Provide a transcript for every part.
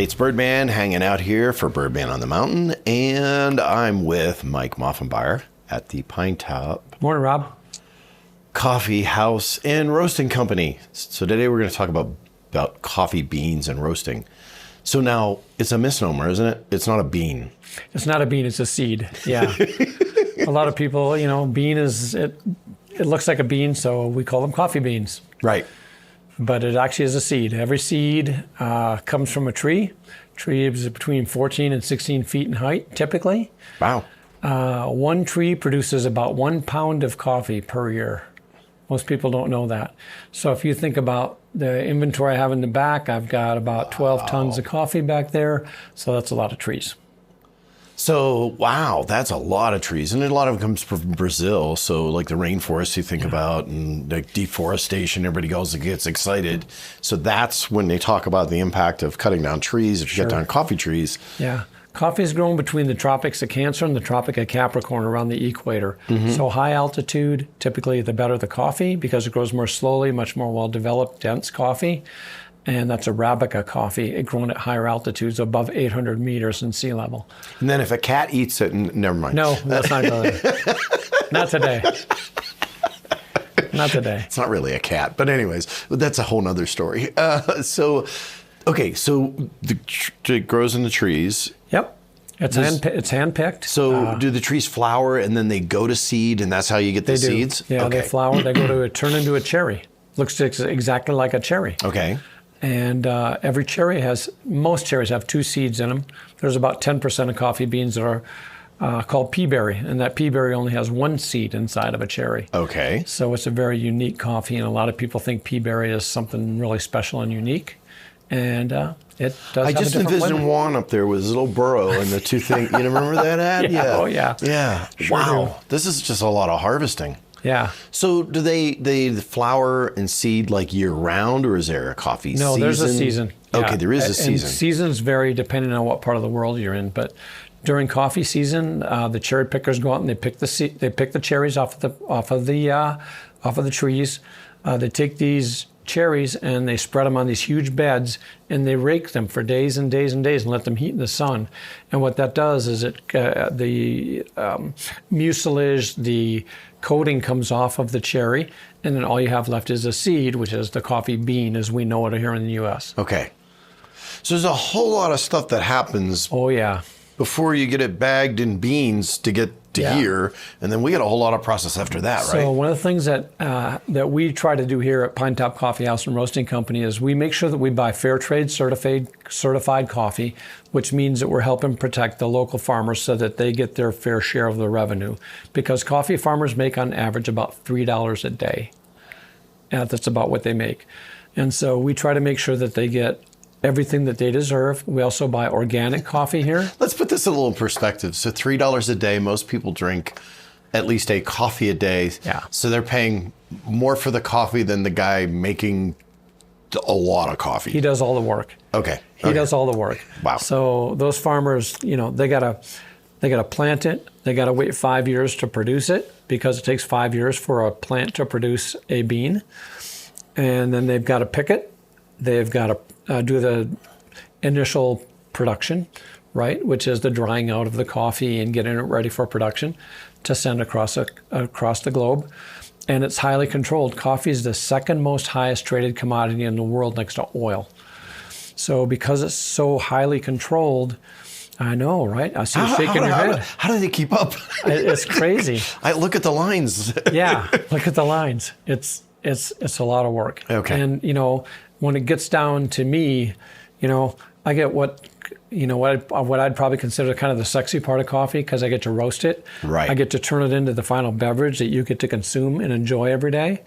It's Birdman hanging out here for Birdman on the Mountain, and I'm with Mike Moffenbier at the Pinetop Morning, Rob. Coffee House and Roasting Company. So today we're going to talk about coffee beans and roasting. So now it's a misnomer, isn't it? It's not a bean. It's not a bean, it's a seed. Yeah. A lot of people, bean is, it looks like a bean, so we call them coffee beans. Right. But it actually is a seed. Every seed comes from a tree. Tree is between 14 and 16 feet in height, typically. Wow. One tree produces about 1 pound of coffee per year. Most people don't know that. So if you think about the inventory I have in the back, I've got about 12 tons of coffee back there. So that's a lot of trees. So, wow, that's a lot of trees. And a lot of it comes from Brazil. So like the rainforest you think about and like deforestation, everybody goes and gets excited. So that's when they talk about the impact of cutting down trees. If you cut down coffee trees. Yeah. Coffee is grown between the Tropics of Cancer and the Tropic of Capricorn around the equator. Mm-hmm. So high altitude, typically the better the coffee because it grows more slowly, much more well-developed, dense coffee. And that's Arabica coffee. It's grown at higher altitudes, above 800 meters in sea level. And then if a cat eats it, never mind. No, let's not go there. Not today. Not today. It's not really a cat. But anyways, that's a whole nother story. So it grows in the trees. Yep. It's handpicked. So do the trees flower and then they go to seed and that's how you get the seeds? Yeah, okay. They flower. They go to turn into a cherry. Looks exactly like a cherry. Okay. And every cherry most cherries have 2 seeds in them. There's about 10% of coffee beans that are called pea berry, and that pea berry only has 1 seed inside of a cherry. Okay. So it's a very unique coffee, and a lot of people think pea berry is something really special and unique. And it does I just envisioned Juan up there with his little burrow and the 2 things. You remember that ad? Yeah. Oh, yeah. Yeah. Sure wow. do. This is just a lot of harvesting. Yeah. So do they flower and seed like year round, or is there a coffee season? No, there's a season. Okay, there is a season. And seasons vary depending on what part of the world you're in. But during coffee season, the cherry pickers go out and they pick the cherries off of the trees. They take these cherries and they spread them on these huge beds and they rake them for days and days and days and let them heat in the sun. And what that does is the mucilage, the coating comes off of the cherry, and then all you have left is a seed, which is the coffee bean as we know it here in the U.S. Okay. So there's a whole lot of stuff that happens. Oh, yeah. Before you get it bagged in beans to get to here, and then we get a whole lot of process after that, right? So one of the things that we try to do here at Pinetop Coffee House and Roasting Company is we make sure that we buy fair trade certified coffee, which means that we're helping protect the local farmers so that they get their fair share of the revenue. Because coffee farmers make on average about $3 a day. And that's about what they make. And so we try to make sure that they get everything that they deserve. We also buy organic coffee here. Let's put this in a little perspective. So $3 a day, most people drink at least a coffee a day. Yeah. So they're paying more for the coffee than the guy making a lot of coffee. He does all the work. Okay. He does all the work. Wow. So those farmers, they gotta plant it. They gotta wait 5 years to produce it because it takes 5 years for a plant to produce a bean. And then they've got to pick it. They've got to do the initial production, right, which is the drying out of the coffee and getting it ready for production to send across the globe. And it's highly controlled. Coffee is the second most highest traded commodity in the world next to oil. So because it's so highly controlled, I know, right? I see you shaking your head. How do they keep up? It's crazy. I look at the lines. Yeah, look at the lines. It's a lot of work. Okay. And when it gets down to me, I get what I'd probably consider kind of the sexy part of coffee because I get to roast it. Right. I get to turn it into the final beverage that you get to consume and enjoy every day.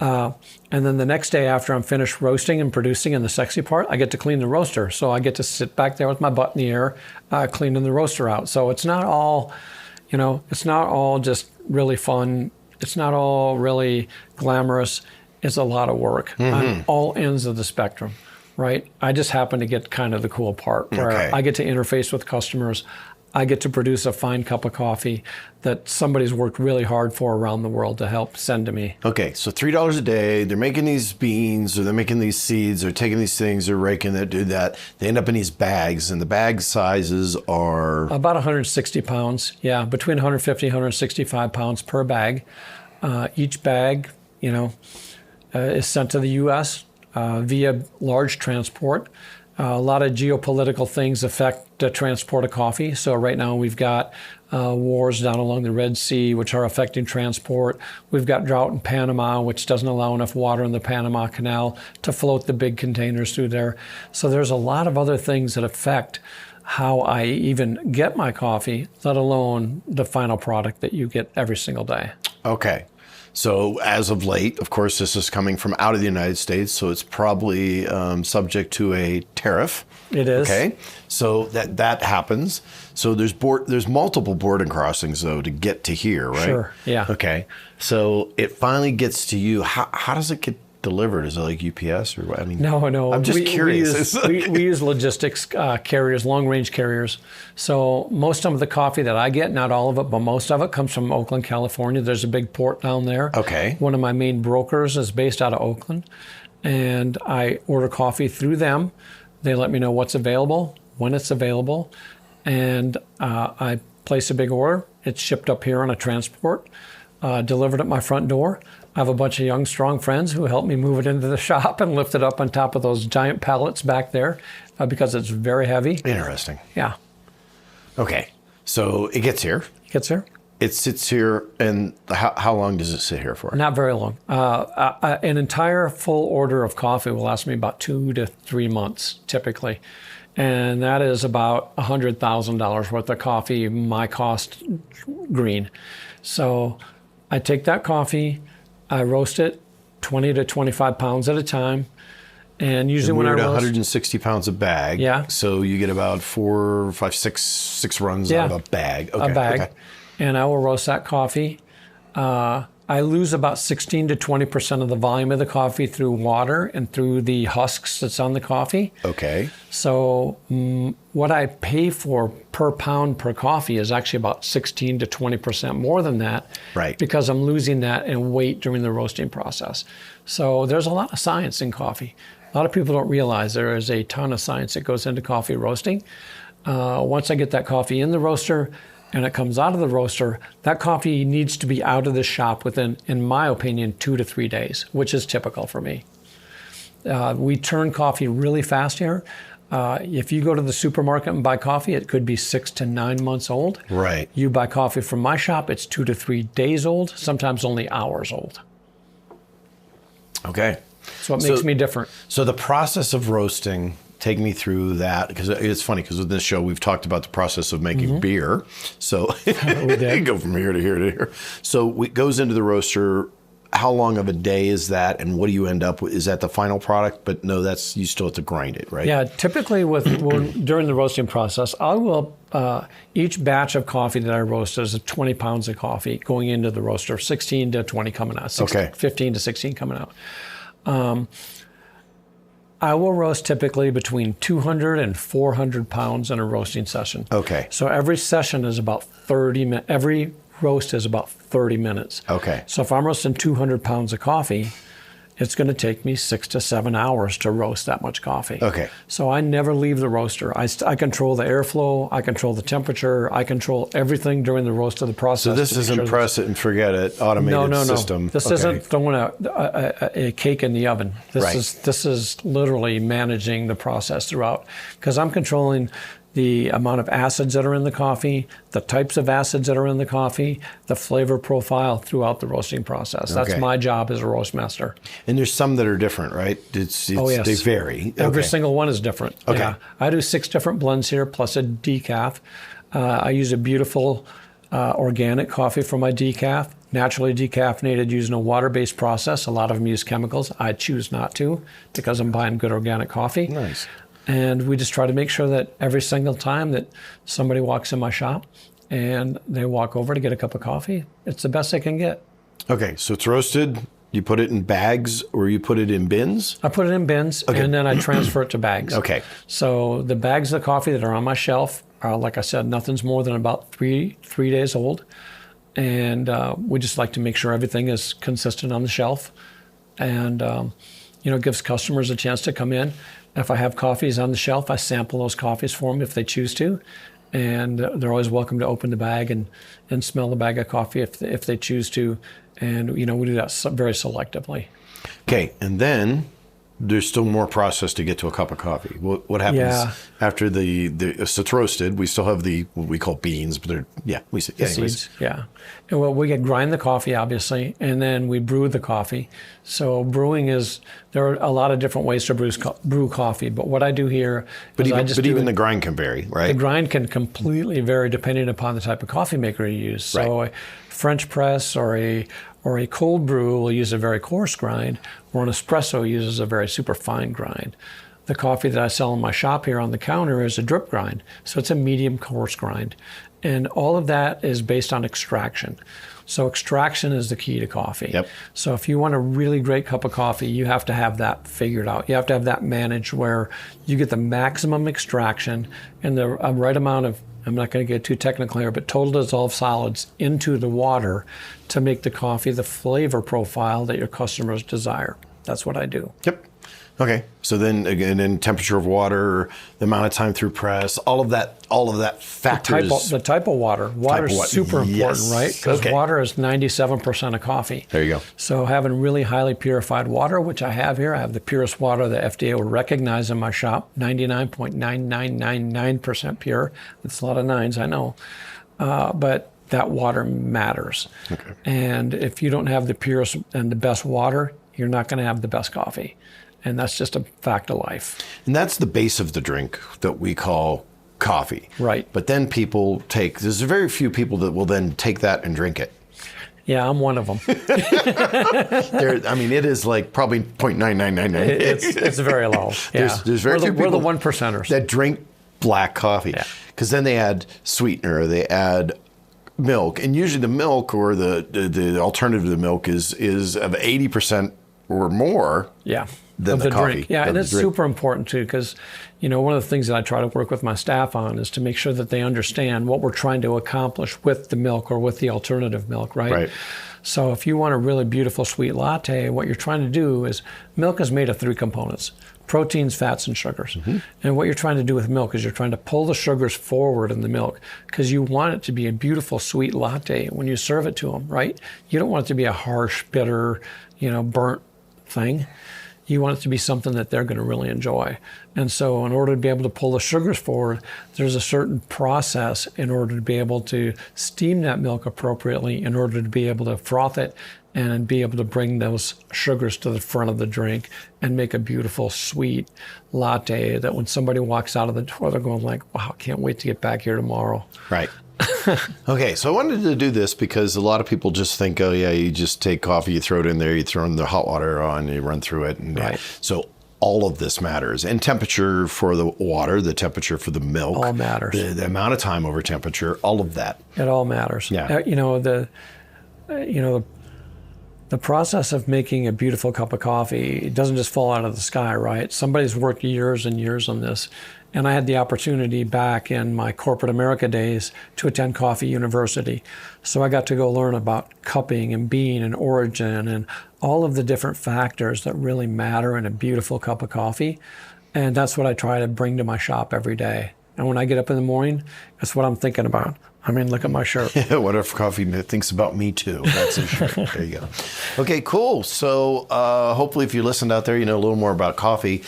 And then the next day after I'm finished roasting and producing in the sexy part, I get to clean the roaster. So I get to sit back there with my butt in the air, cleaning the roaster out. So it's not all, it's not all just really fun. It's not all really glamorous. It's a lot of work on all ends of the spectrum, right? I just happen to get kind of the cool part where I get to interface with customers. I get to produce a fine cup of coffee that somebody's worked really hard for around the world to help send to me. Okay, so $3 a day, they're making these beans, or they're making these seeds, they're taking these things, they're raking it, do that. They end up in these bags, and the bag sizes are... About 160 pounds, yeah, between 150 and 165 pounds per bag. Each bag, is sent to the U.S. Via large transport. A lot of geopolitical things affect the transport of coffee. So right now we've got wars down along the Red Sea, which are affecting transport. We've got drought in Panama, which doesn't allow enough water in the Panama Canal to float the big containers through there. So there's a lot of other things that affect how I even get my coffee, let alone the final product that you get every single day. Okay. So as of late, of course, this is coming from out of the United States, so it's probably subject to a tariff. It is. Okay. So that happens. So there's multiple border crossings, though, to get to here, right? Sure, yeah. Okay. So it finally gets to you. How does it get delivered? Is it like UPS or what? I mean, No. I'm just curious. We use logistics carriers, long-range carriers. So most of the coffee that I get, not all of it, but most of it comes from Oakland, California. There's a big port down there. Okay. One of my main brokers is based out of Oakland, and I order coffee through them. They let me know what's available, when it's available, and I place a big order. It's shipped up here on a transport, delivered at my front door. I have a bunch of young, strong friends who help me move it into the shop and lift it up on top of those giant pallets back there because it's very heavy. Interesting. Yeah. Okay. So it gets here. It gets here. It sits here, and how long does it sit here for? Not very long. An entire full order of coffee will last me about 2 to 3 months, typically. And that is about $100,000 worth of coffee, my cost green. So I take that coffee, I roast it 20 to 25 pounds at a time. And usually when I roast... 160 pounds a bag. Yeah. So you get about 4, 5, 6 runs out of a bag. Okay. A bag. Okay. And I will roast that coffee. I lose about 16 to 20% of the volume of the coffee through water and through the husks that's on the coffee. Okay. So what I pay for per pound per coffee is actually about 16 to 20% more than that. Right. Because I'm losing that in weight during the roasting process. So there's a lot of science in coffee. A lot of people don't realize there is a ton of science that goes into coffee roasting. Once I get that coffee in the roaster, and it comes out of the roaster, that coffee needs to be out of the shop within, in my opinion, 2 to 3 days, which is typical for me. We turn coffee really fast here. If you go to the supermarket and buy coffee, it could be 6 to 9 months old. Right. You buy coffee from my shop, it's 2 to 3 days old, sometimes only hours old. Okay. So it makes me different. So the process of roasting, take me through that, because it's funny, because with this show we've talked about the process of making beer. So we go from here to here to here. So it goes into the roaster. How long of a day is that, and what do you end up with? Is that the final product? But no, that's, you still have to grind it, right? Yeah, typically during the roasting process, I will each batch of coffee that I roast is 20 pounds of coffee going into the roaster, 16 to 20 coming out, 15 to 16 coming out. I will roast typically between 200 and 400 pounds in a roasting session. Okay. So every session is about 30 minutes. Every roast is about 30 minutes. Okay. So if I'm roasting 200 pounds of coffee, it's going to take me 6 to 7 hours to roast that much coffee. Okay. So I never leave the roaster. I control the airflow. I control the temperature. I control everything during the roast of the process. So this isn't press it and forget it automated system. This isn't throwing a cake in the oven. This is literally managing the process throughout, because I'm controlling the amount of acids that are in the coffee, the types of acids that are in the coffee, the flavor profile throughout the roasting process. That's my job as a roast master. And there's some that are different, right? It's yes. They vary. Every single one is different. Okay. Yeah. I do 6 different blends here, plus a decaf. I use a beautiful organic coffee for my decaf, naturally decaffeinated using a water-based process. A lot of them use chemicals. I choose not to, because I'm buying good organic coffee. Nice. And we just try to make sure that every single time that somebody walks in my shop and they walk over to get a cup of coffee, it's the best they can get. Okay, so it's roasted. You put it in bags, or you put it in bins? I put it in bins, and then I transfer it to bags. Okay. So the bags of coffee that are on my shelf like I said, nothing's more than about three days old. And we just like to make sure everything is consistent on the shelf. And, it gives customers a chance to come in. If I have coffees on the shelf, I sample those coffees for them if they choose to. And they're always welcome to open the bag and smell the bag of coffee if they choose to. And, we do that very selectively. Okay, and then there's still more process to get to a cup of coffee. What happens after so it's roasted? We still have what we call beans, but we say seeds. Yeah. And we grind the coffee, obviously, and then we brew the coffee. So brewing there are a lot of different ways to brew coffee, but what I do here even the grind can vary, right? The grind can completely vary depending upon the type of coffee maker you use. So a French press or a cold brew will use a very coarse grind, or an espresso uses a very super fine grind. The coffee that I sell in my shop here on the counter is a drip grind, so it's a medium coarse grind. And all of that is based on extraction. So extraction is the key to coffee. Yep. So if you want a really great cup of coffee, you have to have that figured out. You have to have that managed where you get the maximum extraction and the right amount of, I'm not going to get too technical here, but total dissolved solids into the water to make the coffee the flavor profile that your customers desire. That's what I do. Yep. Okay. So then again, temperature of water, the amount of time through press, all of that factors. The type of water. Water is super important, right? Because water is 97% of coffee. There you go. So having really highly purified water, which I have here, I have the purest water the FDA would recognize in my shop, 99.9999% pure. That's a lot of nines, I know. But that water matters. Okay. And if you don't have the purest and the best water, you're not going to have the best coffee. And that's just a fact of life. And that's the base of the drink that we call coffee. Right. But then there's very few people that will then take that and drink it. Yeah, I'm one of them. It is like probably 0.9999. It's very low. Yeah. There's very few people we're the one percenters that drink black coffee. Because then they add sweetener, they add milk. And usually the milk or the alternative to the milk is of 80% or more. Yeah. Than the coffee. Drink. Yeah, and it's super important too, because one of the things that I try to work with my staff on is to make sure that they understand what we're trying to accomplish with the milk or with the alternative milk, right? Right. So if you want a really beautiful sweet latte, what you're trying to do is milk is made of 3 components: proteins, fats, and sugars. Mm-hmm. And what you're trying to do with milk is you're trying to pull the sugars forward in the milk because you want it to be a beautiful sweet latte when you serve it to them, right? You don't want it to be a harsh, bitter, burnt thing. You want it to be something that they're going to really enjoy. And so in order to be able to pull the sugars forward, there's a certain process in order to be able to steam that milk appropriately, in order to be able to froth it and be able to bring those sugars to the front of the drink and make a beautiful, sweet latte that when somebody walks out of the door, they're going like, wow, I can't wait to get back here tomorrow. Right. Okay, so I wanted to do this because a lot of people just think, oh yeah, you just take coffee, you throw it in there, you throw in the hot water on, you run through it. And right. So all of this matters. And temperature for the water, the temperature for the milk. All matters. The amount of time over temperature, all of that. It all matters. Yeah. The process of making a beautiful cup of coffee, it doesn't just fall out of the sky, right? Somebody's worked years and years on this. And I had the opportunity back in my corporate America days to attend Coffee University. So I got to go learn about cupping and bean and origin and all of the different factors that really matter in a beautiful cup of coffee. And that's what I try to bring to my shop every day. And when I get up in the morning, that's what I'm thinking about. Look at my shirt. What if coffee thinks about me too? That's a shirt. There you go. Okay, cool. So hopefully if you listened out there, you know a little more about coffee.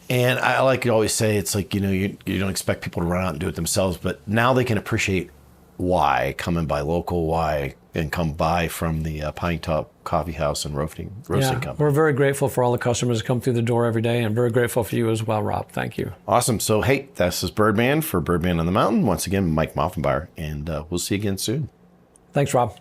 And I like to always say, it's like, you don't expect people to run out and do it themselves, but now they can appreciate why, come and buy local, why, and come buy from the Pinetop Coffee House and Roasting Company. We're very grateful for all the customers that come through the door every day, and very grateful for you as well, Rob. Thank you. Awesome. So, hey, this is Birdman for Birdman on the Mountain. Once again, Mike Moffenbier, and we'll see you again soon. Thanks, Rob.